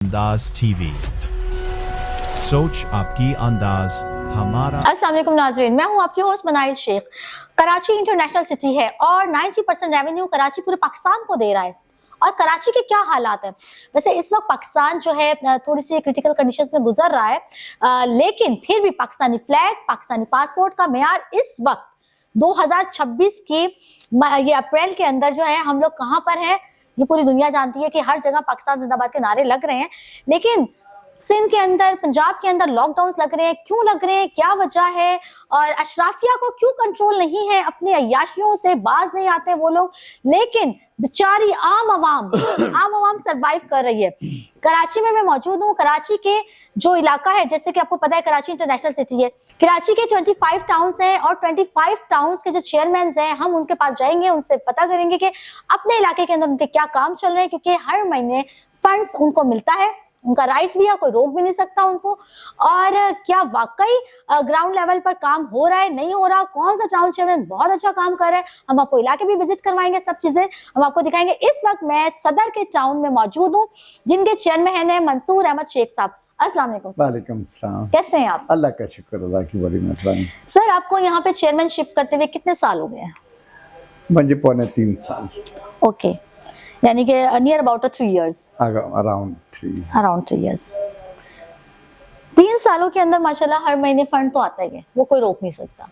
अंदाज टीवी, सोच आपकी अंदाज हमारा। अस्सलाम वालेकुम नाज़रीन, मैं हूं आपकी host Manail Shaikh. Karachi international city है और 90% रेवेन्यू कराची पूरे पाकिस्तान को दे रहा है। और कराची के क्या हालात है? वैसे इस वक्त पाकिस्तान जो है थोड़ी सी क्रिटिकल कंडीशंस में गुजर रहा है, लेकिन फिर भी पाकिस्तानी फ्लैग, पाकिस्तानी पासपोर्ट का मेयार इस वक्त 2026 की ये अप्रैल के अंदर जो है हम लोग कहां पर हैं, ये पूरी दुनिया जानती है कि हर जगह पाकिस्तान जिंदाबाद के नारे लग रहे हैं। लेकिन सिंध के अंदर, पंजाब के अंदर लॉकडाउन लग रहे हैं। क्यों लग रहे हैं, क्या वजह है, और अशराफिया को क्यों कंट्रोल नहीं है, अपनी अय्याशियों से बाज नहीं आते वो लोग। लेकिन बेचारी आम आवाम सरवाइव कर रही है। कराची में मैं मौजूद हूँ। कराची के जो इलाका है, जैसे कि आपको पता है कराची इंटरनेशनल सिटी है। कराची के 25 टाउन्स हैं और 25 टाउन्स के जो चेयरमैन हैं, हम उनके पास जाएंगे, उनसे पता करेंगे कि अपने इलाके के अंदर उनके क्या काम चल रहे हैं, क्योंकि हर महीने फंड्स उनको मिलता है, उनका राइट्स भी है, कोई रोक भी नहीं सकता उनको। और क्या वाकई ग्राउंड लेवल पर काम हो रहा है, नहीं हो रहा, कौन सा टाउन चेयरमैन बहुत अच्छा काम कर रहा है, हम आपको इलाके भी विजिट करवाएंगे, सब चीजें हम आपको दिखाएंगे। इस वक्त मैं सदर के टाउन में मौजूद हूँ, जिनके चेयरमैन है मंसूर अहमद शेख साहब। अस्सलाम वालेकुम। वालेकुम सलाम। कैसे हैं आप? अल्लाह का शुक्र, अल्लाह की बड़ी मेहरबानी। सर, आपको यहाँ पे चेयरमैनशिप करते हुए कितने साल हो गए हैं? मुझे पौने 3 साल। ओके, यानी कि near about 3 years. Around 3 years. 3 सालों के अंदर माशाल्लाह हर महीने फंड तो आता ही है, वो कोई रोक नहीं सकता।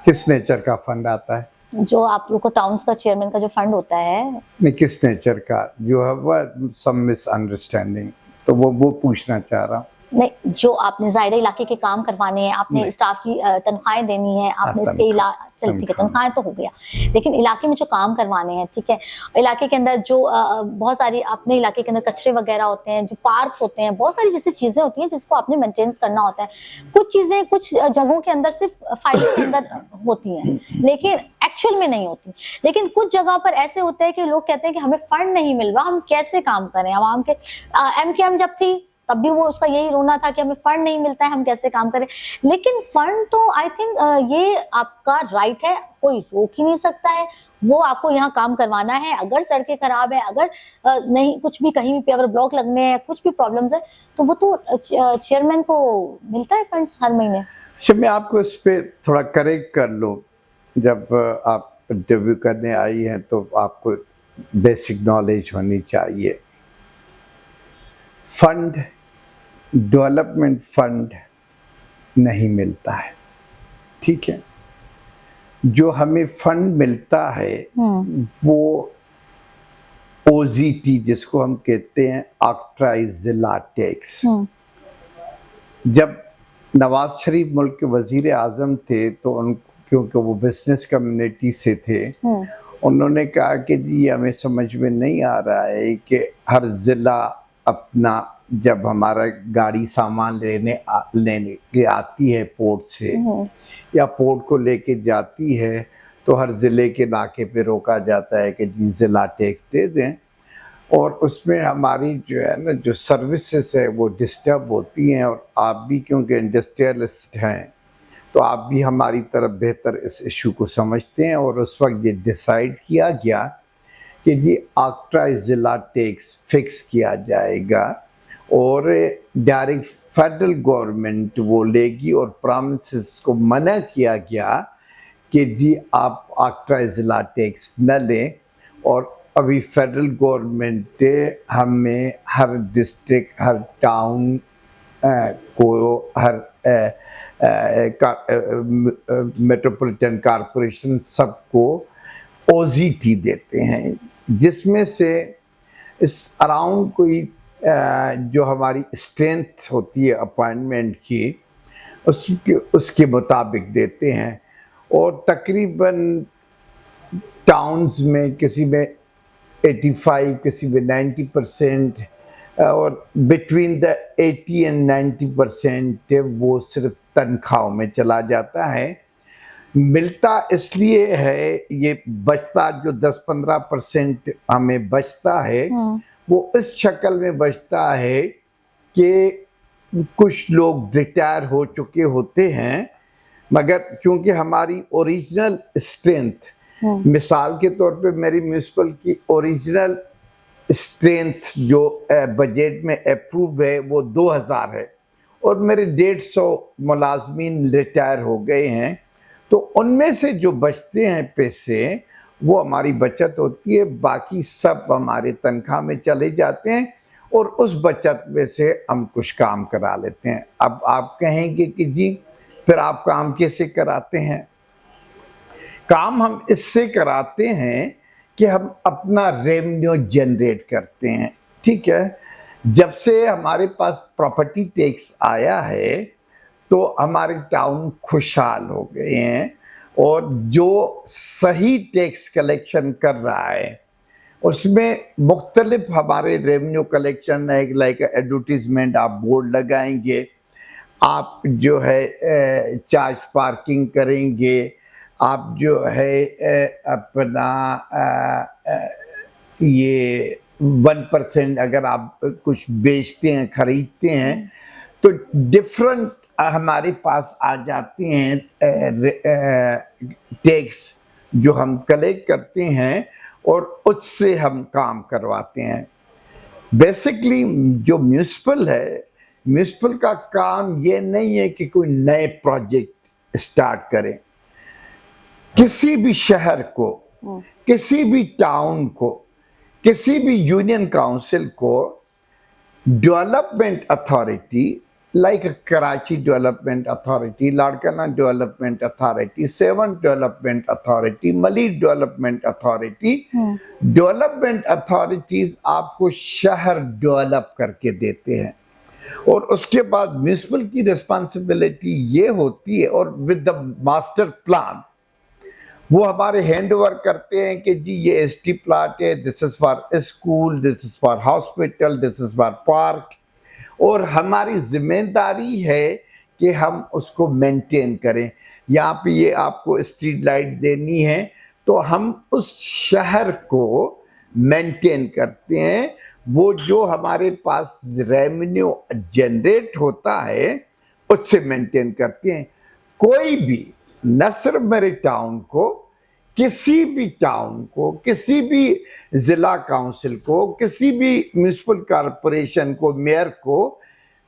किस नेचर का फंड आता है? जो आप लोग को टाउन्स का चेयरमैन का जो फंड होता है। नहीं, किस नेचर का? यू हैव सम मिसअंडरस्टैंडिंग, तो वो पूछना चाह रहा हूँ। नहीं, जो आपने ज़ाहिर इलाके के काम करवाने हैं, आपने स्टाफ की तनख्वाहें देनी है, आपने इसके चल ठीक है, तनख्वाहें तो हो गया, लेकिन इलाके में जो काम करवाने हैं, ठीक है, इलाके के अंदर जो बहुत सारी अपने इलाके के अंदर कचरे वगैरह होते हैं, जो पार्क्स होते हैं, बहुत सारी जैसी चीज़ें होती हैं जिसको आपने मेंटेन करना होता है। कुछ चीज़ें कुछ जगहों के अंदर सिर्फ फाइल के अंदर होती हैं, लेकिन एक्चुअल में नहीं होती। लेकिन कुछ जगह पर ऐसे होते हैं कि लोग कहते हैं कि हमें फंड नहीं मिल रहा, हम कैसे काम करें। आवाम के MKM जब थी तब भी वो उसका यही रोना था कि हमें फंड नहीं मिलता है, हम कैसे काम करें। लेकिन फंड तो आई थिंक ये आपका राइट है, कोई रोक ही नहीं सकता है, वो आपको यहाँ काम करवाना है। अगर सड़कें खराब है, अगर नहीं कुछ भी कहीं भी अगर ब्लॉक लगने हैं, कुछ भी प्रॉब्लम्स है, तो वो तो चेयरमैन को मिलता है फंड्स हर महीने। मैं आपको इस पे थोड़ा करेक्ट कर लूँ। जब आप इंटरव्यू करने आई हैं तो आपको बेसिक नॉलेज होनी चाहिए। फंड, डेवलपमेंट फंड नहीं मिलता है, ठीक है। जो हमें फंड मिलता है वो OZT, जिसको हम कहते हैं ऑक्ट्राइज जिला टैक्स। जब नवाज शरीफ मुल्क के वजीर आजम थे तो क्योंकि वो बिजनेस कम्युनिटी से थे, उन्होंने कहा कि जी हमें समझ में नहीं आ रहा है कि हर ज़िला अपना, जब हमारा गाड़ी सामान लेने के आती है पोर्ट से या पोर्ट को लेके जाती है, तो हर ज़िले के नाके पे रोका जाता है कि जी ज़िला टैक्स दे दें। और उसमें हमारी जो है ना, जो सर्विसेज है वो डिस्टर्ब होती हैं। और आप भी क्योंकि इंडस्ट्रियलिस्ट हैं तो आप भी हमारी तरफ बेहतर इस इशू को समझते हैं। और उस वक्त ये डिसाइड किया गया कि जी ऑक्ट्राइज ज़िला टैक्स फिक्स किया जाएगा और डायरेक्ट फेडरल गवर्नमेंट वो लेगी। और प्रोविंसेस को मना किया गया कि जी आप ऑक्ट्राइज ज़िला टैक्स न लें। और अभी फेडरल गवर्नमेंट हमें हर डिस्ट्रिक्ट, हर टाउन को, हर मेट्रोपॉलिटन कॉरपोरेशन सबको OZT देते हैं, जिसमें से इस अराउंड कोई जो हमारी स्ट्रेंथ होती है अपॉइंटमेंट की, उसके मुताबिक देते हैं। और तकरीबन टाउन्स में किसी में 85, किसी में 90%, और बिटवीन द 80 एंड 90% वो सिर्फ तनख्वाहों में चला जाता है। मिलता इसलिए है, ये बचता जो 10-15% हमें बचता है वो इस शक्ल में बचता है कि कुछ लोग रिटायर हो चुके होते हैं, मगर क्योंकि हमारी ओरिजिनल स्ट्रेंथ, मिसाल के तौर पे मेरी म्यूनिसिपल की ओरिजिनल स्ट्रेंथ जो बजट में अप्रूव है वो 2000 है और मेरे 150 मुलाजमीन रिटायर हो गए हैं, तो उनमें से जो बचते हैं पैसे वो हमारी बचत होती है, बाकी सब हमारे तनख्वाह में चले जाते हैं और उस बचत में से हम कुछ काम करा लेते हैं। अब आप कहेंगे कि जी फिर आप काम कैसे कराते हैं? काम हम इससे कराते हैं कि हम अपना रेवेन्यू जनरेट करते हैं, ठीक है। जब से हमारे पास प्रॉपर्टी टैक्स आया है तो हमारे टाउन खुशहाल हो गए हैं और जो सही टैक्स कलेक्शन कर रहा है उसमें मुख्तलिफ हमारे रेवेन्यू कलेक्शन है, लाइक एडवर्टीजमेंट आप बोर्ड लगाएंगे, आप जो है चार्ज पार्किंग करेंगे, आप जो है अपना ये 1% अगर आप कुछ बेचते हैं खरीदते हैं तो डिफरेंट हमारे पास आ जाते हैं टैक्स जो हम कलेक्ट करते हैं और उससे हम काम करवाते हैं। बेसिकली जो म्यूनिसिपल है, म्यूनिसिपल का काम ये नहीं है कि कोई नए प्रोजेक्ट स्टार्ट करें। किसी भी शहर को, किसी भी टाउन को, किसी भी यूनियन काउंसिल को development authority like Karachi development authority, Larkana development authority, Sehwan development authority, Malir development authority, development authorities आपको शहर डेवलप करके देते हैं और उसके बाद म्यूनिसिपल की रिस्पॉन्सिबिलिटी ये होती है और विद द मास्टर प्लान वो हमारे हैंड ओवर करते हैं कि जी ये एसटी प्लाट है, this is for school, this is for hospital, this is for park, और हमारी जिम्मेदारी है कि हम उसको मेंटेन करें। यहाँ पे ये आपको स्ट्रीट लाइट देनी है तो हम उस शहर को मेंटेन करते हैं। वो जो हमारे पास रेवेन्यू जनरेट होता है उससे मेंटेन करते हैं। कोई भी न सिर्फ मेरे टाउन को, किसी भी टाउन को, किसी भी जिला काउंसिल को, किसी भी म्यूनिसिपल कॉरपोरेशन को, मेयर को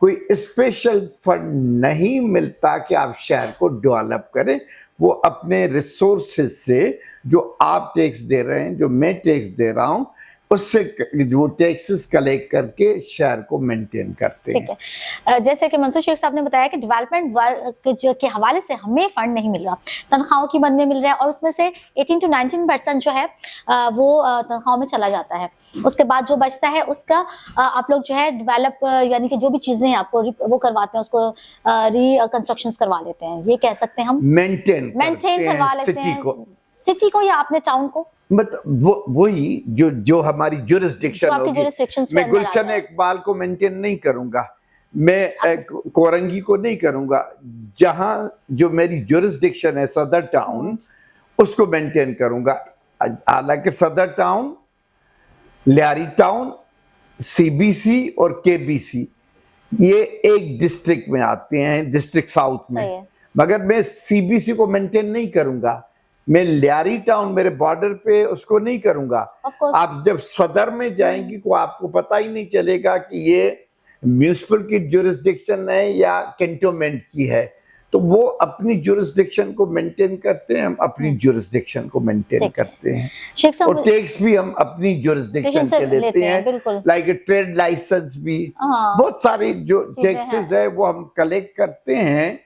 कोई स्पेशल फंड नहीं मिलता कि आप शहर को डेवलप करें। वो अपने रिसोर्सेज से जो आप टैक्स दे रहे हैं, जो मैं टैक्स दे रहा हूं, उससे वो टैक्सेस कलेक्ट करके शहर को मेंटेन करते हैं। ठीक है, जैसे कि मंसूर शेख साहब ने बताया कि डेवलपमेंट वर्क के हवाले से हमें फंड नहीं मिल रहा, तनख्वाहों की मद में मिल रहा है और उसमें से 18 to 19% जो है वो तनख्वाहों में चला जाता है। उसके बाद जो बचता है उसका आप लोग जो है डेवलप यानी कि जो भी चीजें आपको वो करवाते हैं उसको रिकंस्ट्रक्शंस करवा लेते हैं, ये कह सकते हैं हम मेंटेन करवा लेते हैं सिटी को या अपने टाउन को। मतलब वही जो हमारी जुरिस्डिक्शन होगी। मैं गुलशन इकबाल को मेंटेन नहीं करूंगा, मैं कोरंगी को नहीं करूंगा, जहां जो मेरी जुरिस्डिक्शन है सदर टाउन उसको मेंटेन करूंगा। हालांकि सदर टाउन, लियारी टाउन, सीबीसी और केबीसी ये एक डिस्ट्रिक्ट में आते हैं, डिस्ट्रिक्ट साउथ में, मगर मैं सीबीसी को मेंटेन नहीं करूंगा। मैं लियारी टाउन मेरे बॉर्डर पे उसको नहीं करूंगा। आप जब सदर में जाएंगी तो आपको पता ही नहीं चलेगा कि ये म्यूनिसिपल की जुरिस्डिक्शन है या कैंटोनमेंट की है। तो वो अपनी जुरिस्डिक्शन को मेंटेन करते हैं, हम अपनी जुरिस्डिक्शन को मेंटेन करते हैं और टैक्स भी हम अपनी जुरिस्डिक्शन से लेते हैं, लाइक टट्रेड लाइसेंस भी, बहुत सारे जो टैक्सेस है वो हम कलेक्ट करते हैं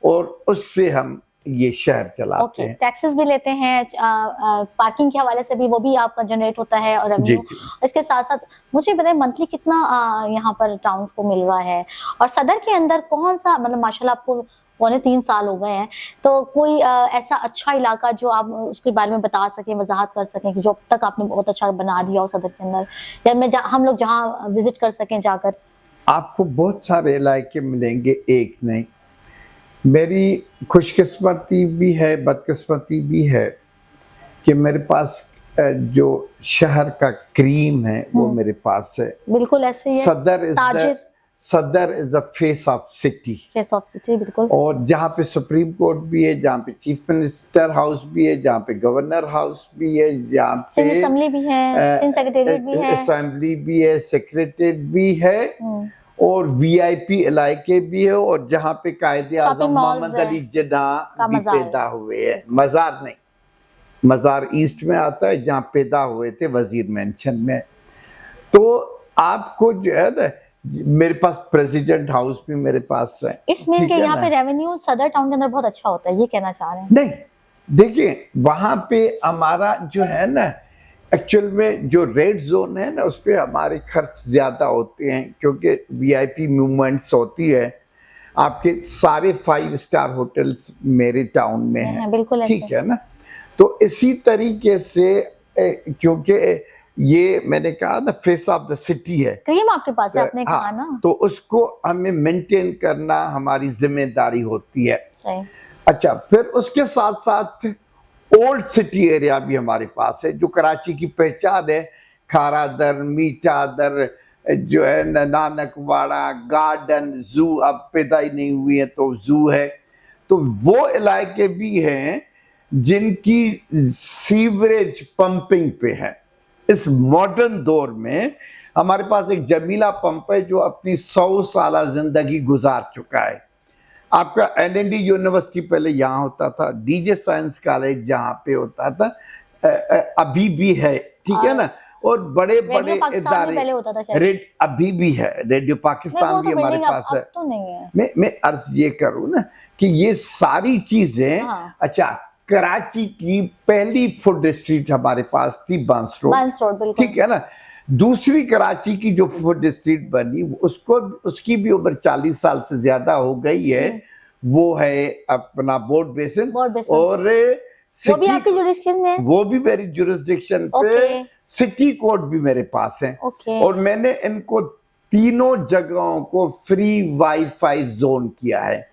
और उससे हम ये शहर चलाते हैं। टैक्सेस भी लेते हैं, पार्किंग के हवाले से भी वो भी आपका जनरेट होता है और रेवेन्यू। इसके साथ साथ मुझे बताएं मंथली कितना यहाँ पर टाउन्स को मिल रहा है और सदर के अंदर कौन सा, मतलब माशाल्लाह आपको 3 साल हो गए हैं, तो कोई ऐसा अच्छा इलाका जो आप उसके बारे में बता सकें, वजाहत कर सकें कि जो अब तक आपने बहुत अच्छा बना दिया हो सदर के अंदर, या हम लोग जहाँ विजिट कर सकें जाकर? आपको बहुत सारे इलाके मिलेंगे, एक नहीं। मेरी खुशकिस्मती भी है, बदकिस्मती भी है कि मेरे पास जो शहर का क्रीम है वो मेरे पास है। बिल्कुल ऐसे ही है। सदर सदर is the face of city, face of city, बिल्कुल। और जहाँ पे सुप्रीम कोर्ट भी है, जहाँ पे चीफ मिनिस्टर हाउस भी है, जहाँ पे गवर्नर हाउस भी है, जहाँ सिंध पे असेंबली भी है, सिंध सेक्रेटेरिएट भी है, असेंबली भी है, सेक्रेटेरिएट भी है, और वीआईपी इलाके भी है, और जहाँ पे कायदे आज़म Shopping malls मोहम्मद है, अली जिन्ना का भी मज़ार पैदा हुए हैं। मज़ार नहीं, मज़ार ईस्ट में आता है, जहाँ पैदा हुए थे वजीर मेंशन में। तो आपको जो है ना, मेरे पास प्रेसिडेंट हाउस भी मेरे पास है। इट्स मीन ठीक कि है यहाँ ना? पे रेवेन्यू सदर टाउन के अंदर बहुत अच्छा होता है, ये कहना चाह रहे हैं? नहीं, देखिए वहां पे हमारा जो है ना, एक्चुअल में जो रेड जोन है ना, उस पे हमारे खर्च ज्यादा होते हैं, क्योंकि वीआईपी मूवमेंट्स होती है। आपके सारे 5 स्टार होटल्स मेरे टाउन में हैं, बिल्कुल ऐसे। ठीक है ना? तो इसी तरीके से क्योंकि ये मैंने कहा ना फेस ऑफ द सिटी है, क्रीम आपके पास है, आपने कहा ना। तो उसको हमें मेंटेन करना हमारी जिम्मेदारी होती है। सही। अच्छा, फिर उसके साथ साथ ओल्ड सिटी एरिया भी हमारे पास है, जो कराची की पहचान है। खारा दर, मीठा दर, जो है नानकवाड़ा, गार्डन, जू, अब पैदा ही नहीं हुई है तो जू है। तो वो इलाके भी हैं जिनकी सीवरेज पंपिंग पे है। इस मॉडर्न दौर में हमारे पास एक जमीला पंप है जो अपनी 100 साल जिंदगी गुजार चुका है। आपका एलएनडी यूनिवर्सिटी पहले यहाँ होता था, डीजे साइंस कॉलेज जहाँ पे होता था, अभी भी है, ठीक है ना? और बड़े बड़े इदारे, पहले होता था शायद। अभी भी है, रेडियो पाकिस्तान भी हमारे पास है। तो नहीं है। मैं अर्ज ये करूँ ना कि ये सारी चीजें, अच्छा, कराची की पहली फूड स्ट्रीट हमारे पास थी बांस रोड, ठीक है ना? दूसरी कराची की जो फूड स्ट्रीट बनी, उसकी भी उम्र 40 साल से ज्यादा हो गई है। वो है अपना बोर्ड बेसिन, और वो भी आपकी जुरिस्डिक्शन में है? वो भी मेरी जुरिस्डिक्शन पे। सिटी कोर्ट भी मेरे पास है, और मैंने इनको तीनों जगहों को फ्री वाईफाई जोन किया है।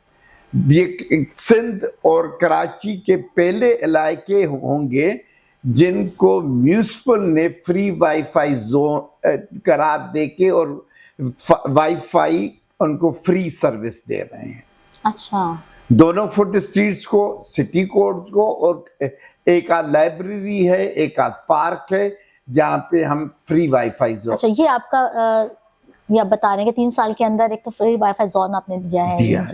ये सिंध और कराची के पहले इलाके होंगे जिनको म्यूनिसिपल ने फ्री वाईफाई जोन करार देके और वाईफाई उनको फ्री सर्विस दे रहे हैं। अच्छा, दोनों फुट स्ट्रीट्स को, सिटी कोर्ट को, और एक आध लाइब्रेरी है, एक आध पार्क है जहाँ पे हम फ्री वाईफाई जोन। अच्छा, ये आपका ये आप बता रहे हैं कि 3 साल के अंदर एक तो फ्री वाईफाई जोन आपने दिया है।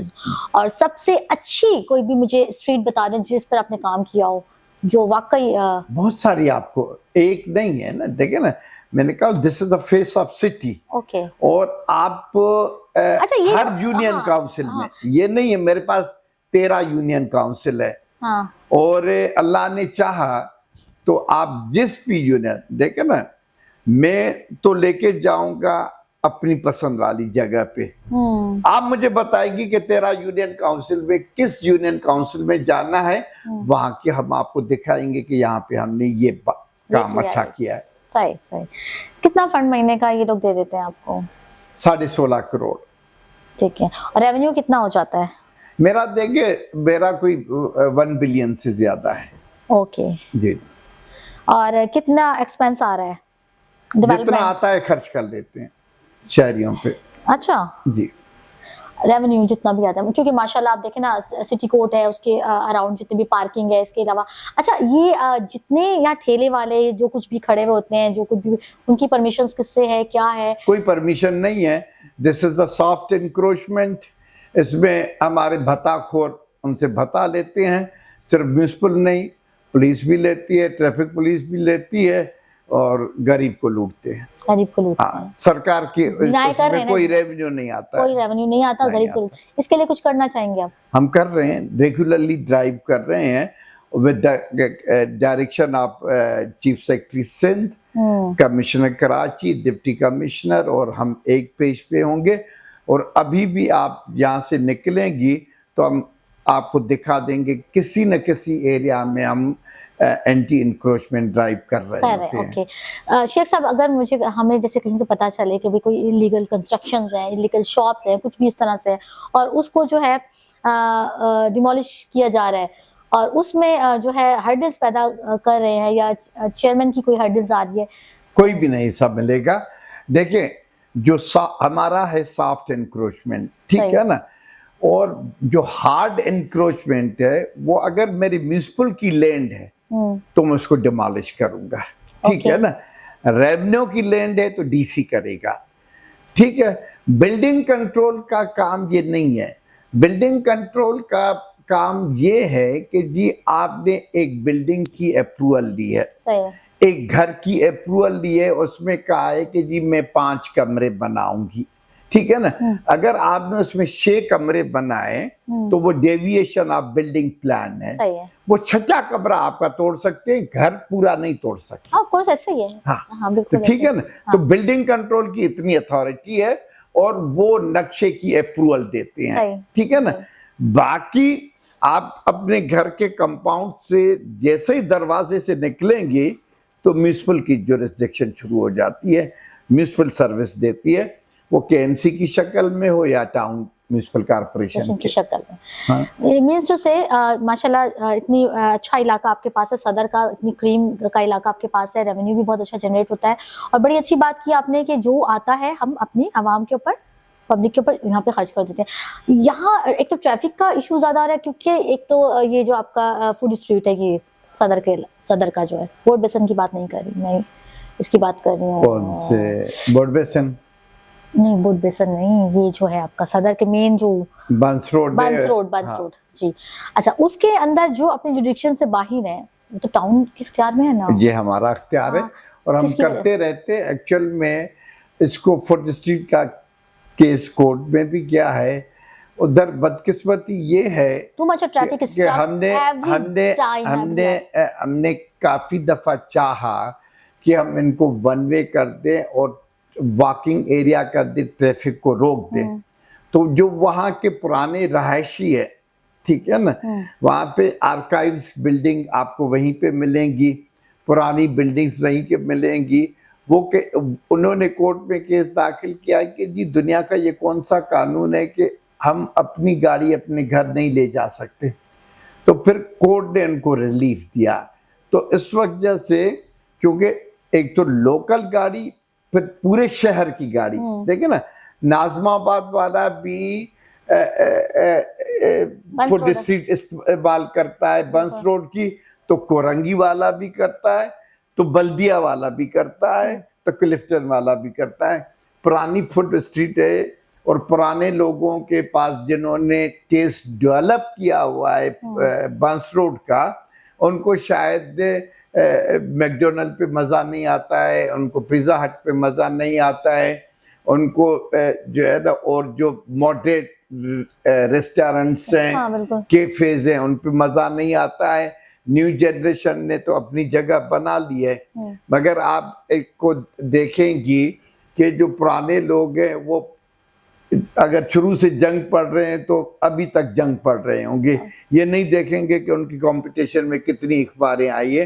और सबसे अच्छी कोई भी मुझे स्ट्रीट बता दें जिस पर आपने काम किया हो, जो वाकई। बहुत सारी, आपको एक नहीं है ना, देखिए ना, मैंने कहा this is the face of city. Okay. और आप अच्छा, ये हर यूनियन काउंसिल में, ये नहीं है मेरे पास 13 यूनियन काउंसिल है, और अल्लाह ने चाहा तो आप जिस भी यूनियन, देखे ना, मैं तो लेके जाऊंगा अपनी पसंद वाली जगह पे। आप मुझे बताएगी कि 13 यूनियन काउंसिल में किस यूनियन काउंसिल में जाना है, वहां के हम आपको दिखाएंगे कि यहाँ पे हमने ये काम अच्छा किया है। सही सही। कितना फंड महीने का ये लोग दे देते हैं आपको? 16.5 करोड़। ठीक है। और रेवेन्यू कितना हो जाता है? मेरा देखिए, मेरा कोई 1 बिलियन से ज्यादा है। ओके जी। और कितना एक्सपेंस आ रहा है? जितना आता है खर्च कर लेते हैं शहरियों पे। अच्छा जी। रेवेन्यू जितना भी आता है, क्योंकि माशाल्लाह आप देखें ना, सिटी कोर्ट है, उसके अराउंड जितनी भी पार्किंग है, इसके अलावा अच्छा ये जितने यहाँ ठेले वाले जो कुछ भी खड़े हुए होते हैं, जो कुछ भी, उनकी परमिशंस किससे है, क्या है? कोई परमिशन नहीं है। This is the soft encroachment. इसमें हमारे भत्ताखोर उनसे भत्ता लेते हैं। सिर्फ म्यूनिसिपल नहीं, पुलिस भी लेती है, ट्रैफिक पुलिस भी लेती है, और गरीब को लूटते हैं। गरीब को लूटते हैं। सरकार की उसमें कोई रेवेन्यू नहीं आता, कोई रेवेन्यू नहीं आता, गरीब को। इसके लिए कुछ करना चाहेंगे आप? हम कर रहे हैं, रेगुलरली ड्राइव कर रहे हैं with the direction of chief secretary Sindh, commissioner Karachi, deputy commissioner, और हम एक पेज पे होंगे। और अभी भी आप यहाँ से निकलेंगी तो हम आपको दिखा देंगे किसी न किसी एरिया में हम एंटी इंक्रोचमेंट ड्राइव कर रहे हैं। ओके। शेख साहब, अगर हमें जैसे कहीं से पता चले कि भाई कोई इलीगल कंस्ट्रक्शंस हैं, इलीगल शॉप्स हैं, कुछ भी इस तरह से, और उसको जो है डिमोलिश किया जा रहा है, और उसमें जो है हर्डल्स पैदा कर रहे हैं, या चेयरमैन की कोई हर्डल्स आ रही है? कोई भी नहीं, सब मिलेगा। देखिए, जो हमारा है सॉफ्ट एनक्रोचमेंट, ठीक सही। है ना, और जो हार्ड एनक्रोचमेंट है वो अगर मेरी म्यूनिसिपल की लैंड है तो मैं उसको डिमोलिश करूंगा, ठीक Okay. है ना। रेवेन्यू की लैंड है तो डीसी करेगा, ठीक है। बिल्डिंग कंट्रोल का काम ये नहीं है। बिल्डिंग कंट्रोल का काम ये है कि जी आपने एक बिल्डिंग की अप्रूवल ली है, सही है। एक घर की अप्रूवल ली है, उसमें कहा है कि जी मैं 5 कमरे बनाऊंगी, ठीक है ना। अगर आपने उसमें 6 कमरे बनाए तो वो डेविएशन ऑफ बिल्डिंग प्लान है। सही है। वो 6वां कमरा आपका तोड़ सकते हैं, घर पूरा नहीं तोड़ सकते। ऑफ कोर्स ऐसे ही है। हाँ, तो बिल्कुल ठीक है ऐसे ना। ही। तो बिल्डिंग कंट्रोल की इतनी अथॉरिटी है और वो नक्शे की अप्रूवल देते हैं, सही। ठीक है ना। बाकी आप अपने घर के कंपाउंड से जैसे ही दरवाजे से निकलेंगे तो म्यूनिसिपल की जुरिस्डिक्शन शुरू हो जाती है, म्यूनिसिपल सर्विस देती है, वो केएमसी की शक्ल में हो या टाउन म्यूनिसिपल कॉर्पोरेशन की शक्ल में। हाँ। मीन्स से माशाल्लाह इतनी अच्छा इलाका आपके पास है, सदर का इतनी क्रीम का इलाका आपके पास है, रेवेन्यू भी बहुत अच्छा जनरेट होता है। और बड़ी अच्छी बात की आपने कि जो आता है हम अपनी आवाम के ऊपर, पब्लिक के ऊपर यहाँ पे खर्च कर देते हैं। यहाँ एक तो ट्रैफिक का इशू ज्यादा आ रहा है, क्योंकि एक तो ये जो आपका फूड स्ट्रीट है, ये सदर का जो है, बोर्ड बेसन की बात नहीं कर रही मैं, इसकी बात कर रही हूँ। कौन से बोर्ड बेसन? नहीं, बोर्ड बेसन नहीं, ये जो है आपका सदर के मेन जो बंस रोड रोड जी। अच्छा, उसके अंदर जो अपने जुडिक्शन से बाहर है वो तो टाउन के इख्तियार में है ना। ये हमारा इख्तियार है और हम करते रहते हैं। एक्चुअल में इसको फूड स्ट्रीट का केस कोर्ट में भी क्या है, उधर बदकिस्मती ये है कि हमने काफी दफा चाहा कि हम इनको वन वे कर दें और वॉकिंग एरिया कर दे, ट्रैफिक को रोक दे। तो जो वहाँ के पुराने रहायशी है, ठीक है ना, वहाँ पे आर्काइव्स बिल्डिंग आपको वहीं पे मिलेंगी, पुरानी बिल्डिंग्स वहीं के मिलेंगी। वो उन्होंने कोर्ट में केस दाखिल किया कि जी दुनिया का ये कौन सा कानून है कि हम अपनी गाड़ी अपने घर नहीं ले जा सकते। तो फिर कोर्ट ने उनको रिलीफ दिया। तो इस वजह से, क्योंकि एक तो लोकल गाड़ी, फिर पूरे शहर की गाड़ी, देखिए ना, नाजमाबाद वाला भी फूड स्ट्रीट इस्तेमाल करता है, बंस रोड की, तो कोरंगी वाला भी करता है, तो बल्दिया वाला भी करता है, तो क्लिफ्टन वाला भी करता है। पुरानी फूड स्ट्रीट है और पुराने लोगों के पास जिन्होंने टेस्ट डेवलप किया हुआ है बंस रोड का, उनको शायद मैकडोनल्ड पे मज़ा नहीं आता है, उनको पिज़्ज़ा हट पे मज़ा नहीं आता है, उनको जो है ना, और जो मॉडरेट रेस्टोरेंट्स हैं, हाँ, कैफेज हैं, उन पे मज़ा नहीं आता है। न्यू जनरेशन ने तो अपनी जगह बना ली है, मगर आप एक को देखेंगी कि जो पुराने लोग हैं वो अगर शुरू से जंग पढ़ रहे हैं तो अभी तक जंग पढ़ रहे होंगे। ये नहीं देखेंगे कि उनकी कंपटीशन में कितनी अखबारें आई है।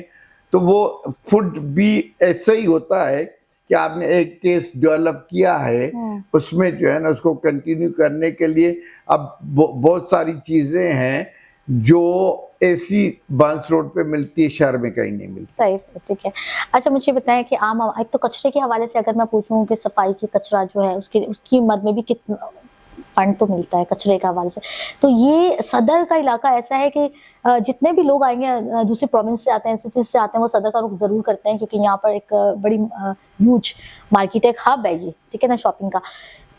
तो वो फूड भी ऐसे ही होता है कि आपने एक टेस्ट डेवलप किया है, उसमें जो है ना उसको कंटिन्यू करने के लिए अब बहुत सारी चीज़ें हैं जो ऐसी बंस रोड पे मिलती है, शहर में कहीं नहीं मिलती। सही, ठीक है। अच्छा, मुझे बताएं कि आम एक तो कचरे के हवाले से अगर मैं पूछूं कि सफाई की कचरा जो है उसकी मद में भी कितना फंड तो मिलता है कचरे के हवाले से, तो ये सदर का इलाका ऐसा है कि जितने भी लोग आएंगे दूसरी प्रोविंस से आते हैं, सिटी से आते हैं, वो सदर का रुख जरूर करते हैं, क्योंकि यहाँ पर एक बड़ी ह्यूज मार्केट, एक हब है ये, ठीक है ना, शॉपिंग का।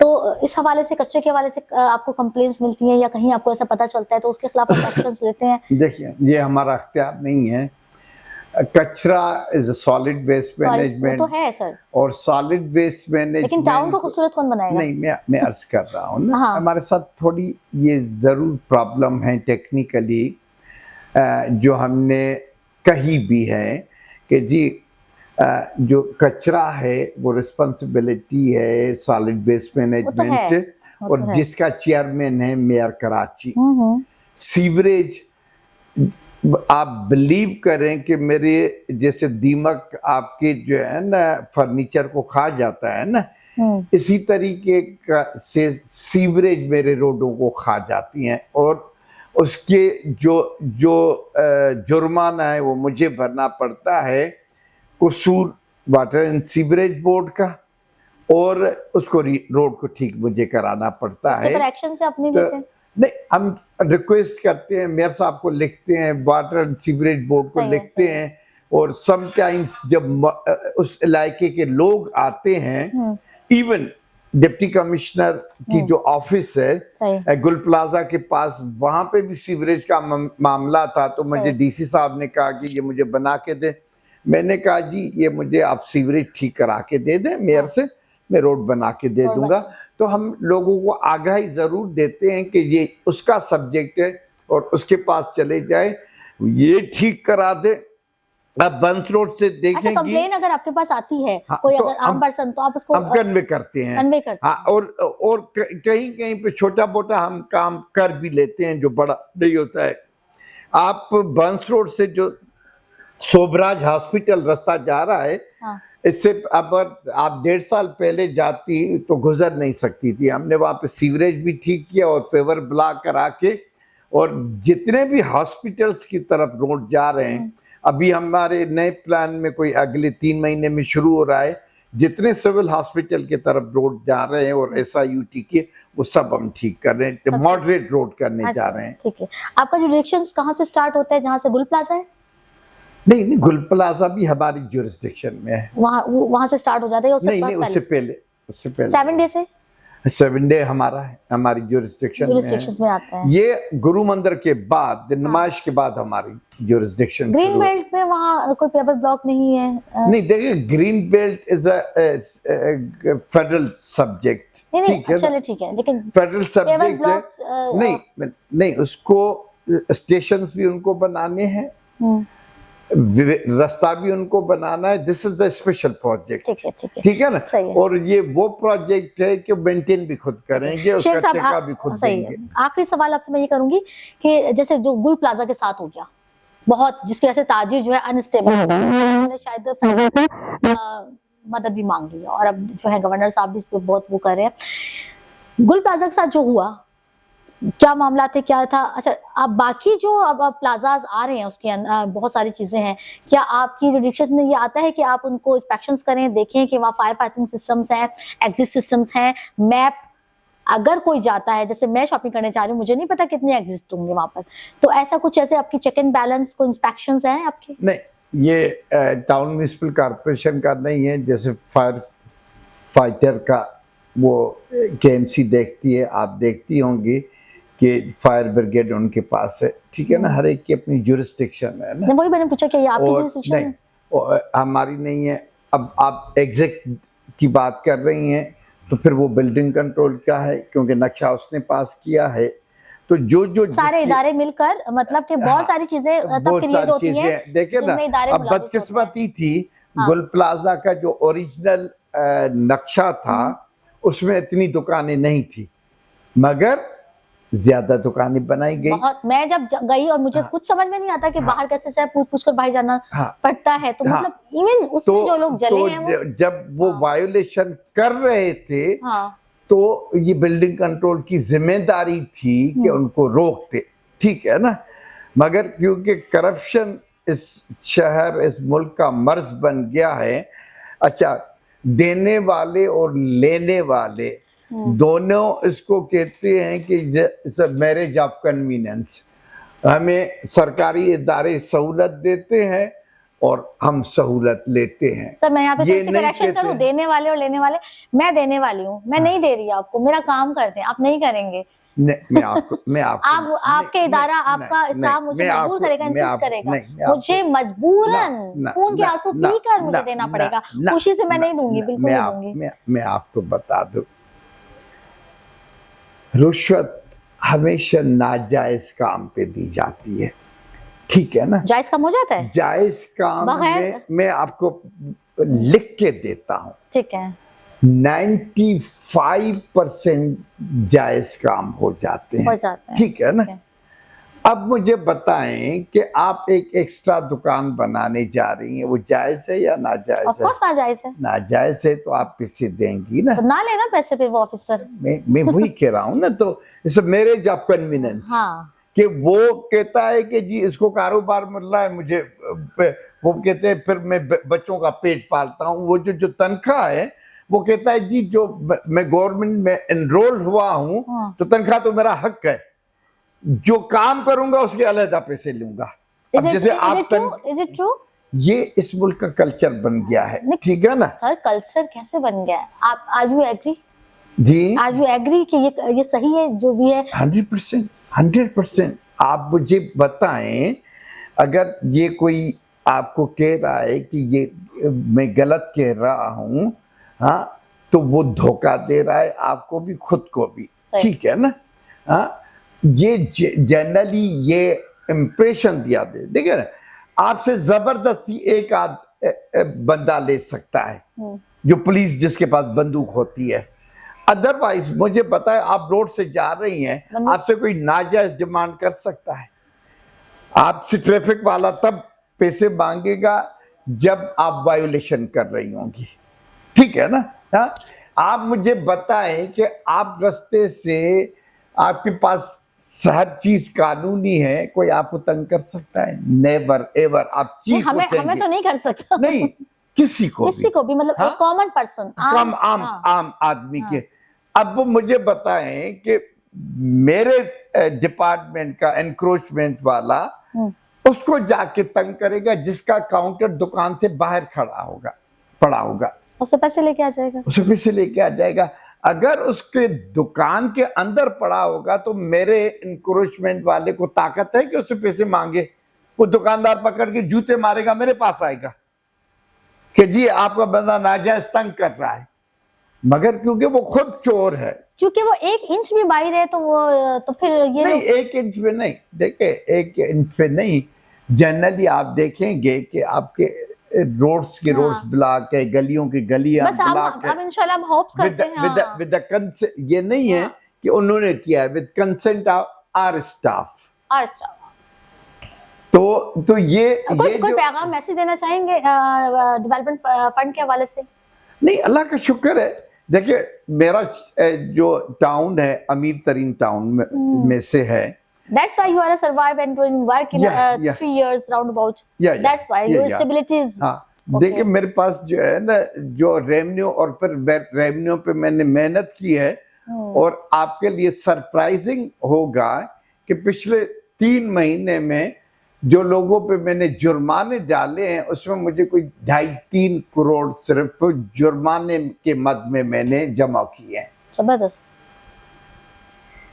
तो इस हवाले से, कचरे के हवाले से आपको कंप्लेंट्स मिलती हैं या कहीं आपको ऐसा पता चलता है तो उसके खिलाफ एक्शंस लेते हैं? देखिए, ये हमारा अख्तियार नहीं है। कचरा is a solid waste management, तो है सर, और सॉलिड वेस्ट मैनेजमेंट, लेकिन टाउन को खूबसूरत कौन बनाएगा? नहीं, मैं अर्ज कर रहा हूँ ना, हाँ। हमारे साथ थोड़ी ये जरूर प्रॉब्लम है टेक्निकली, जो हमने कही भी है कि जी जो कचरा है वो रिस्पॉन्सिबिलिटी है सॉलिड वेस्ट मैनेजमेंट, और जिसका चेयरमैन है मेयर कराची। सीवरेज, आप बिलीव करें कि मेरे जैसे दीमक आपके जो है ना फर्नीचर को खा जाता है ना, इसी तरीके का से सीवरेज मेरे रोडों को खा जाती हैं, और उसके जो जुर्माना है वो मुझे भरना पड़ता है, कसूर वाटर एंड सीवरेज बोर्ड का और उसको रोड को ठीक मुझे कराना पड़ता है। एक्शन से अपनी तो लेते हैं? नहीं, हम रिक्वेस्ट करते हैं, मेयर साहब को लिखते हैं, वाटर एंड सीवरेज बोर्ड को लिखते हैं, और समटाइम्स जब उस इलाके के लोग आते हैं, इवन डिप्टी कमिश्नर की जो ऑफिस है गुल प्लाजा के पास, वहां पे भी सीवरेज का मामला था, तो मुझे डीसी साहब ने कहा कि ये मुझे बना के दे। मैंने कहा जी ये मुझे आप सीवरेज ठीक करा के दे दें मेयर से, मैं रोड बना के दे दूंगा। तो हम लोगों को आगाही जरूर देते हैं कि ये उसका सब्जेक्ट है और उसके पास चले जाए, ये ठीक करा दे। अब बंस रोड से देखेंगे, कंप्लेन अगर आपके पास आती है कोई, तो अगर आम पर्सन, तो आप उसको हम कन्वे करते हैं। और कहीं कहीं पे छोटा मोटा हम काम कर भी लेते हैं जो बड़ा नहीं होता है। आप बंस रोड से जो सोबराज हॉस्पिटल रास्ता जा रहा है, इससे अब आप 1.5 साल पहले जाती तो गुजर नहीं सकती थी। हमने वहां पे सीवरेज भी ठीक किया और पेवर ब्लॉक करा के, और जितने भी हॉस्पिटल्स की तरफ रोड जा रहे हैं, अभी हमारे नए प्लान में कोई अगले 3 महीने में शुरू हो रहा है, जितने सिविल हॉस्पिटल की तरफ रोड जा रहे हैं और SIUT के, वो सब हम ठीक कर रहे हैं, मॉडरेट रोड करने जा रहे हैं। ठीक है। आपका जो डायरेक्शन कहाँ से स्टार्ट होता है, जहाँ से गुल प्लाजा है? नहीं, गुल प्लाजा भी हमारी ज्यूरिसडिक्शन में है, वहां से स्टार्ट हो जाता है? नहीं, उससे पहले 7 डे से 7 डे हमारा है, हमारी ज्यूरिसडिक्शन में आता है। ये गुरु मंदिर के बाद, नुमाइश के बाद हमारी ज्यूरिसडिक्शन। ग्रीन बेल्ट में वहाँ कोई पेपर ब्लॉक नहीं है? नहीं, देखिए green belt is a federal subject, ठीक है, चलिए ठीक है, लेकिन फेडरल सब्जेक्ट है। नहीं, उसको स्टेशंस भी उनको बनाने हैं, रास्ता भी उनको बनाना है। This is a special project, ठीक है ना। और ये वो प्रोजेक्ट है कि मेंटेन भी खुद करेंगे, उसका ठेका भी खुद देंगे। आखिरी सवाल आपसे मैं ये करूंगी कि जैसे जो गुल प्लाजा के साथ हो गया बहुत, जिसकी वजह से ताजिर जो है अनस्टेबल हो गया, उन्होंने शायद मदद भी मांग ली, और अब जो है गवर्नर साहब भी इस पे बहुत वो कर रहे हैं। गुल प्लाजा के साथ जो हुआ, क्या मामला थे, क्या था? अच्छा, अब बाकी जो अब प्लाजाज आ रहे हैं उसके अंदर बहुत सारी चीजें हैं, क्या आपकी जो डिस्कशन में ये आता है कि आप उनको इंस्पेक्शंस करें, देखें कि वहाँ फायर फाइटिंग सिस्टम्स हैं, एग्जिट सिस्टम्स हैं, मैप, अगर कोई जाता है, जैसे मैं शॉपिंग करने जा रही हूँ, मुझे नहीं पता कितने एग्जिस्ट होंगे वहां पर, तो ऐसा कुछ ऐसे आपकी चेक एंड बैलेंस को इंस्पेक्शंस हैं आपके? नहीं, ये टाउन म्युनिसिपल कॉर्पोरेशन का नहीं है, जैसे फायर फाइटर का वो KMC देखती है, आप देखती होंगी कि फायर ब्रिगेड उनके पास है, ठीक है ना, हर एक की अपनी ज्यूरिसडिक्शन है ना। वही मैंने पूछा कि ये आपकी ज्यूरिसडिक्शन है? नहीं, हमारी नहीं है। अब आप एग्जैक्ट की बात कर रही हैं, तो फिर वो बिल्डिंग कंट्रोल का है, क्योंकि नक्शा उसने पास किया है। तो जो सारे इदारे मिलकर, मतलब कि बहुत सारी चीजें तब क्रिएट होती हैं। देखिए ना, अब बदकिस्मती थी, गुल प्लाजा का जो ओरिजिनल नक्शा था उसमें इतनी दुकानें नहीं थी, मगर ज्यादा दुकानें बनाई गई। बहुत, मैं जब गई और मुझे कुछ समझ में नहीं आता कि बाहर कैसे चाहे पूछ कर भाई जाना पड़ता है, तो मतलब इवन उसमें जो लोग जले हैं वो जब वो वायोलेशन कर रहे थे, तो ये बिल्डिंग कंट्रोल की जिम्मेदारी थी कि उनको रोकते, ठीक है ना। मगर क्योंकि करप्शन इस शहर, इस मुल्क का मर्ज बन गया है, अच्छा, देने वाले और लेने वाले दोनों इसको कहते हैं कि मैरिज ऑफ कन्वीनियंस। हमें सरकारी इदारे सहूलत देते हैं और हम सहूलत लेते हैं। सर, मैं यहाँ पे थोड़ी सी करेक्शन करूँ, देने वाले और लेने वाले, मैं देने वाली हूँ, मैं नहीं दे रही आपको, मेरा काम करते हैं, आप नहीं करेंगे। मैं आपको आपके इदारा, आपका स्टाफ मुझे मजबूर करेगा, इंसिस्ट करेगा, मुझे मजबूरन खून के आंसू पीकर मुझे देना पड़ेगा, खुशी से मैं नहीं दूंगी, बिल्कुल नहीं दूंगी। मैं आपको बता दूं, रुश्वत हमेशा नाजायज काम पे दी जाती है, ठीक है ना। जायज काम हो जाता है? जायज काम में मैं आपको लिख के देता हूँ, ठीक है, 95% जायज काम हो जाते हैं, ठीक है ना। अब मुझे बताएं कि आप एक एक्स्ट्रा दुकान बनाने जा रही हैं, वो जायज है या नाजायज है? ऑफ कोर्स नाजायज है। नाजायज है तो आप पैसे देंगी ना, तो ना लेना पैसे फिर वो ऑफिसर। मैं वही कह रहा हूँ ना, तो इट्स मैरिज ऑफ कन्वीनियंस। कि वो कहता है कि जी इसको कारोबार मिल रहा है, मुझे वो कहते हैं फिर मैं बच्चों का पेट पालता हूँ, वो जो तनख्वाह है वो कहता है जी जो मैं गवर्नमेंट में एनरोल हुआ हूं तो तनख्वाह तो मेरा हक है, जो काम करूंगा उसके अलग पैसे लूंगा। अब जैसे आप इज इट ट्रू? ये इस मुल्क का कल्चर बन गया है, ठीक है ना सर? कल्चर कैसे बन गया है? आप आज यू एग्री? जी, आज यू एग्री कि ये सही है जो भी है? 100%। आप मुझे बताएं, अगर ये कोई आपको कह रहा है कि ये मैं गलत कह रहा हूं, हाँ, तो वो धोखा दे रहा है आपको भी, खुद को भी, ठीक है ना? हाँ, ये जनरली ये इम्प्रेशन दिया दे, देखिए ना, आपसे जबरदस्ती एक बंदा ले सकता है, जो पुलिस जिसके पास बंदूक होती है। अदरवाइज मुझे पता है आप रोड से जा रही हैं, आपसे कोई नाजायज डिमांड कर सकता है। आपसे ट्रैफिक वाला तब पैसे मांगेगा जब आप वायोलेशन कर रही होंगी, ठीक है ना? हाँ, आप मुझे बताएं कि आप रास्ते से, आपके पास हर चीज कानूनी है, कोई आपको तंग कर सकता है? Never ever. आप चीख उठेंगे, हमें तो नहीं कर सकता, नहीं, किसी को भी मतलब हाँ? एक कॉमन पर्सन, आम आदमी के। अब मुझे बताएं कि मेरे डिपार्टमेंट का एनक्रोचमेंट वाला उसको जाके तंग करेगा जिसका काउंटर दुकान से बाहर पड़ा होगा, उससे पैसे लेके आ जाएगा। अगर उसके दुकान के अंदर पड़ा होगा तो मेरे एनक्रोचमेंट वाले को ताकत है कि उससे पैसे मांगे? वो दुकानदार पकड़ के जूते मारेगा, मेरे पास आएगा कि जी आपका बंदा नाजायज तंग कर रहा है, मगर क्योंकि वो खुद चोर है, क्योंकि वो 1 इंच भी बाहर है तो वो तो फिर ये नहीं, 1 इंच पे नहीं, देखे 1 इंच पे नहीं, जनरली आप देखेंगे कि आपके रोड्स के रोड्स ब्लॉक है, गलियों की गलियां ब्लॉक है। अब इंशाल्लाह हम होप्स करते हैं विद द कंसेंट, ये नहीं है कि उन्होंने किया है, with consent of our staff. तो ये कोई पैगाम मैसेज देना चाहेंगे डेवलपमेंट फंड के हवाले से? नहीं, अल्लाह का शुक्र है। देखिए, मेरा जो टाउन है अमीर तरीन टाउन में से है। That's why you are a survive and doing work in 3 years roundabout. That's why your stability is. हाँ, देखिए मेरे पास जो है ना, जो रेवेन्यू और फिर रेवेन्यू पे मैंने मेहनत की है, और आपके लिए सरप्राइजिंग होगा कि पिछले 3 महीने में जो लोगों पे मैंने जुर्माने डाले हैं उसमें मुझे कोई 2.5-3 करोड़ सिर्फ जुर्माने के मद में मैंने जमा किए हैं। जबरदस्त।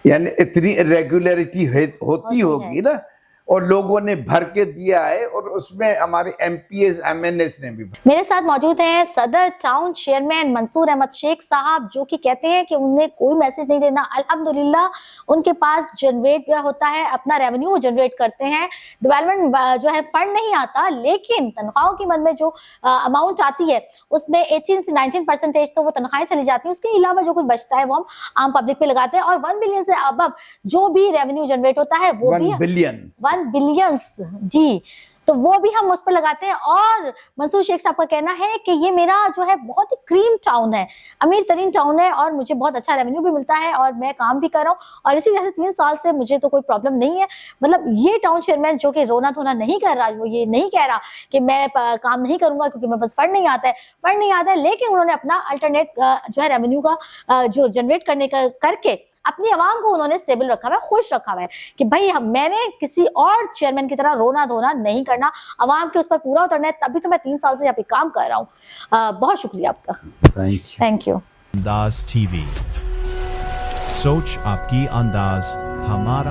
यानी इतनी रेगुलरिटी होती होगी ना, और लोगों ने भर के दिया है, और उसमें हमारे एमपीएस एमएनएस ने भी। मेरे साथ मौजूद हैं सदर टाउन चेयरमैन मंसूर अहमद शेख साहब, जो कि कहते हैं कि उन्हें कोई मैसेज नहीं देना, अल्हम्दुलिल्लाह उनके पास जनरेट होता है, अपना रेवेन्यू जनरेट करते हैं, डेवलपमेंट जो है फंड नहीं आता, लेकिन तनख्वाहों की मद में जो अमाउंट आती है उसमें 18 से 19% तो वो तनख्वाहें चली जाती है, उसके अलावा जो कुछ बचता है वो हम आम पब्लिक पे लगाते हैं, और 1 बिलियन से अबव जो भी रेवेन्यू जनरेट होता है वो भी 1 बिलियंस जी, तो वो भी हम उस पर लगाते हैं। और मंसूर शेख साहब का कहना है कि ये मेरा जो है बहुत ही क्रीम टाउन है, अमीर तरीन टाउन है, और मुझे बहुत अच्छा रेवेन्यू भी मिलता है, और मैं काम भी कर रहा हूँ, और इसी वजह से 3 साल से मुझे तो कोई प्रॉब्लम नहीं है। मतलब ये टाउन चेयरमैन जो कि रोना धोना नहीं कर रहा, वो ये नहीं कह रहा कि मैं काम नहीं करूंगा क्योंकि मेरे पास फंड नहीं आता है, लेकिन उन्होंने अपना अल्टरनेट जो है रेवेन्यू का जो जनरेट करने का करके अपनी आवाम को उन्होंने स्टेबल रखा हुआ है, खुश रखा हुआ है कि भाई मैंने किसी और चेयरमैन की तरह रोना धोना नहीं करना, आवाम के उस पर पूरा उतरना है, तभी तो मैं 3 साल से यहाँ पे काम कर रहा हूँ। बहुत शुक्रिया आपका, थैंक यू। अंदाज टीवी, सोच आपकी अंदाज हमारा।